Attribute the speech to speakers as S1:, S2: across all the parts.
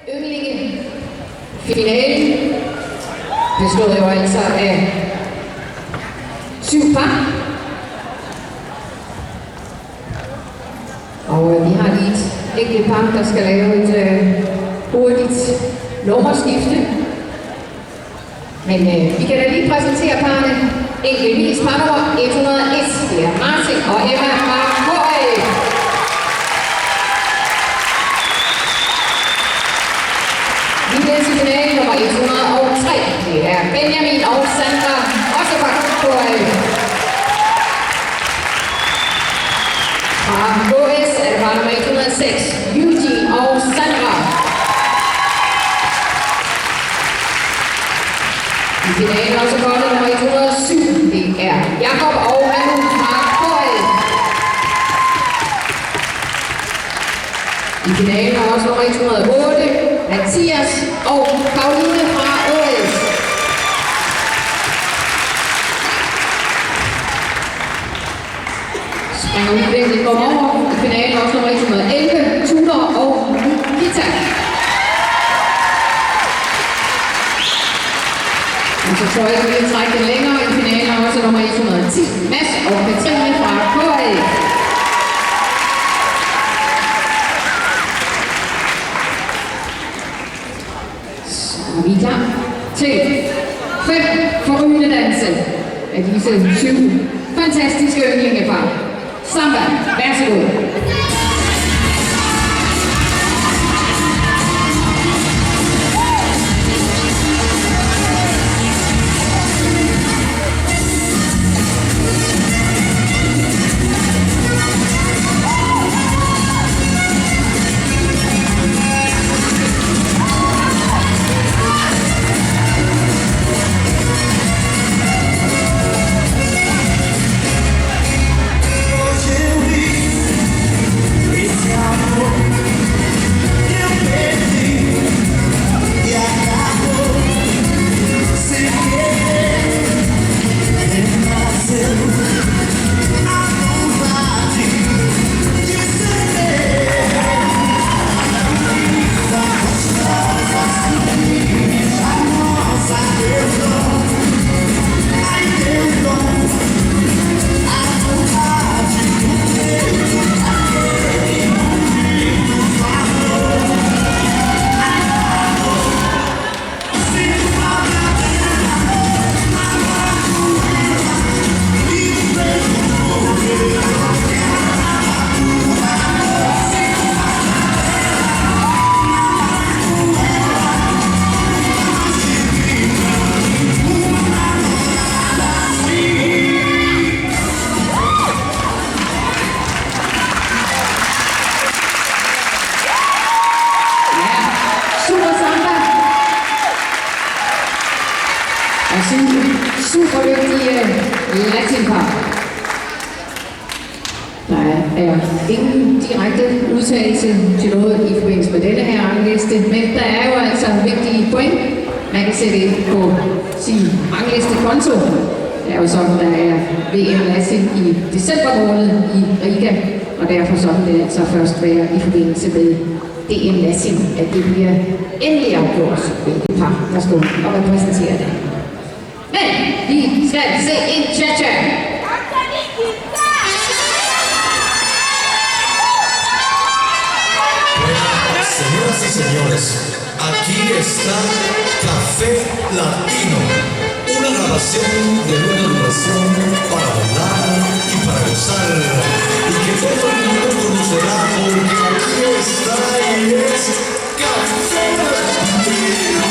S1: Yndlinge. Finalen bestod jo altså af 7 par. Og vi har lige et enkelt par, der skal lave et hurtigt nummerskifte. Men vi kan da lige præsentere parrene enkeltvis. Par nummer 101, det er Martin og Emma fra Høj. Ligeledes i finalen nummer 103, det er Benjamin og Sandra, også fra Høj. Fra HS er det par nummer 106, Eugene og Sandra. I finalen også godt nummer 107, det er Jakob og Manu fra Høj. I finalen er også nummer 108, Mathias og Pauline fra OS. Springer udvikling går over. I finalen også nummer 111, Tudor og Gita. Og så tror jeg, at vi vil trække den længere. I finalen er også nummer 110, Mads og Katrine fra KA. Så er vi klar til 5 forrygende danse af disse 7 fantastiske yndlingepar. Samba, værsågod. Super dygtige latinpar. Der er ingen direkte udtalelse til noget i forbindelse med denne her rangliste, men der er jo altså vigtige point, man kan sætte ind på sin ranglistekonto. Det er jo sådan, der er VM Latin i december måned i Riga, og derfor så vil det altså først være i forbindelse med DM Latin, at det bliver endelig afgjort, hvilket par, der skal og repræsentere det. Men vi skal se en cha-cha.
S2: Señoras y señores, aquí está Café Latino, una grabación de una duración para bailar y para gozar, y que todo el mundo conocerá porque aquí está y es Café Latino.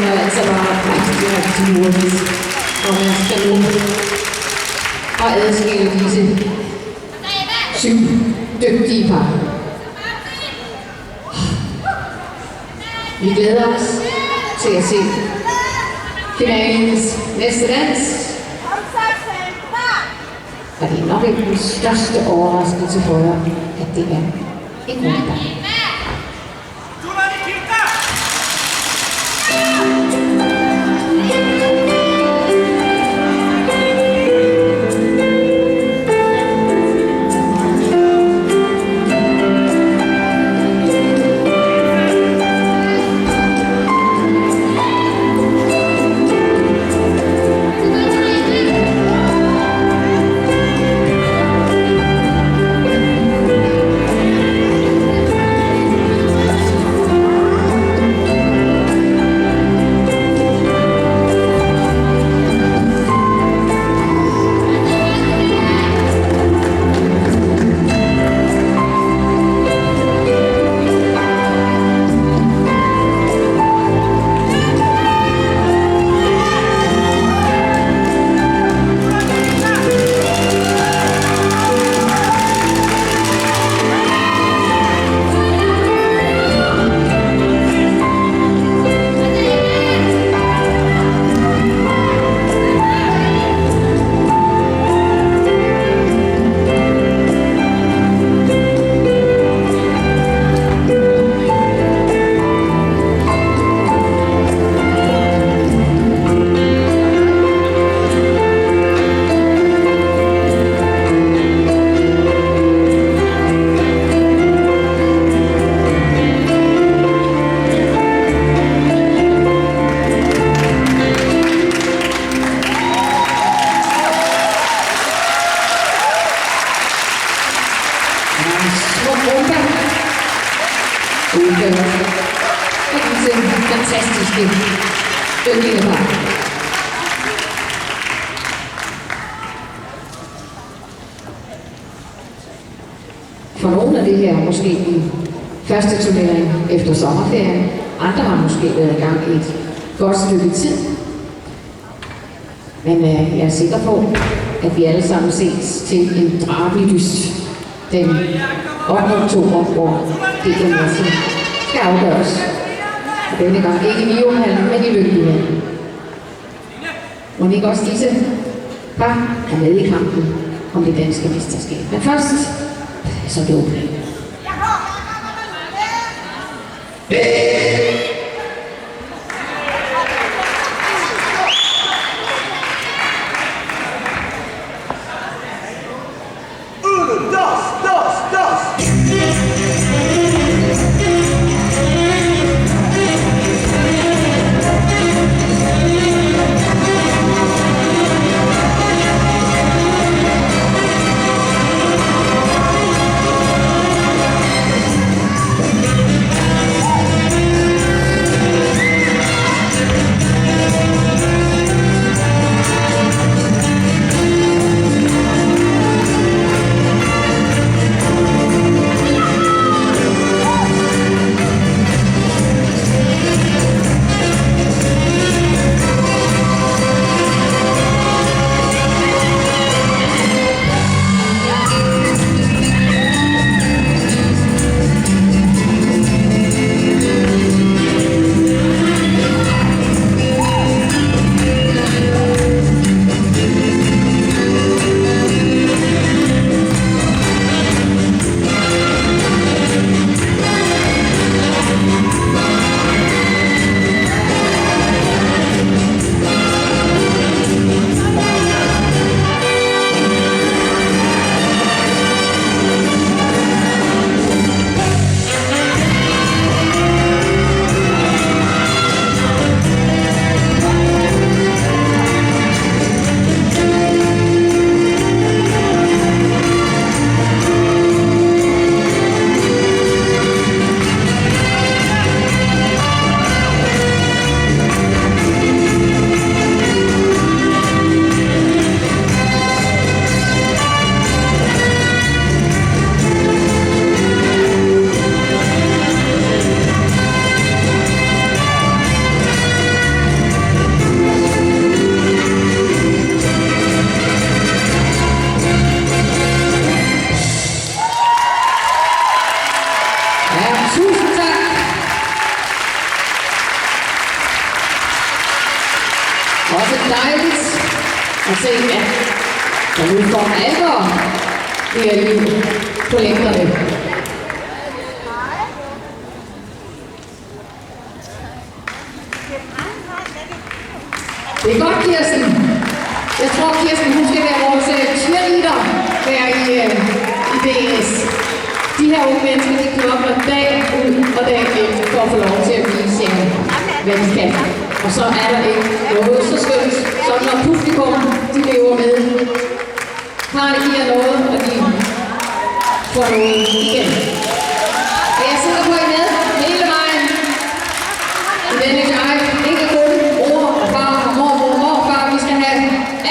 S1: går altså bare rigtig hurtigt, når man skal nu og adskille disse 7 dygtige par. Vi glæder os til at se finalens næste dans. Og det er nok ikke den største overraskelse for jer, at det er en rumpa. Fantastiske yndlingepar. For nogle af det her er måske den første turnering efter sommerferien. Andre har måske været i gang i et godt stykke tid. Men jeg er sikker på, at vi alle sammen ses til en drabedyst den 8. oktober, hvor det skal afgøres. Og denne gang ikke i Niohallen, men i Lyngbyhallen. Må ikke også disse par er med i kampen om det danske mesterskab. Men først, så det åbner. ja, der nu for alvor bliver liv på længderne. Det er godt, Kirsten. Jeg tror, Kirsten, hun skal være vores cheerleader her i DS. De her unge mennesker, de knokler dag ud og dag ind for at få lov til at vise jer, hvad de kan. Og så er der ikke noget så skønt, så når publikum, de lever med, har det giver noget, og de får noget igen. Og jeg sidder på jer med hele vejen i denne guide. Ikke kun mor og far og mormor og morfar, vi skal have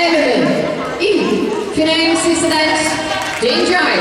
S1: alle med i finalens sidste dans. Enjoy!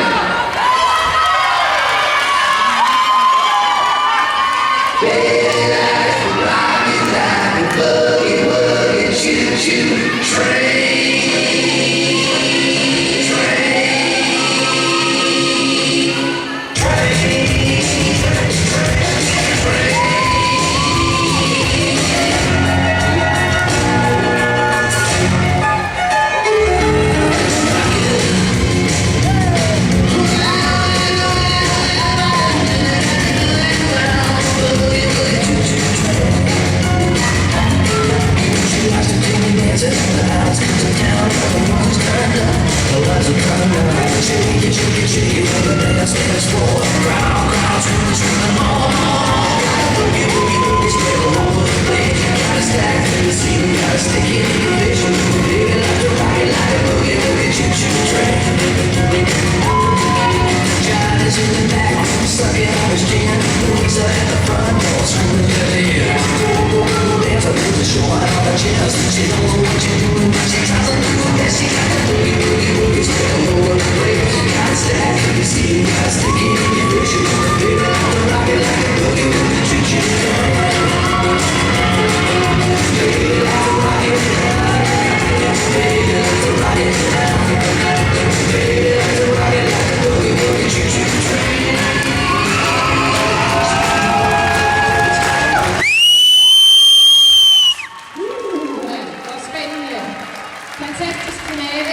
S1: Fantastisk finale.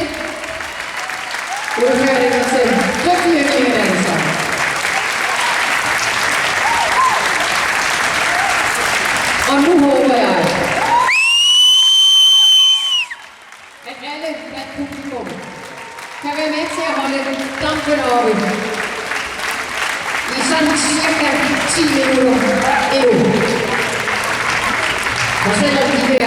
S1: Du har hørt det til dygtige danser. Og nu håber jeg, at alle blandt publikum kan være med til at holde dampen oppe i sådan cirka 10 minutter endnu. Og selvom de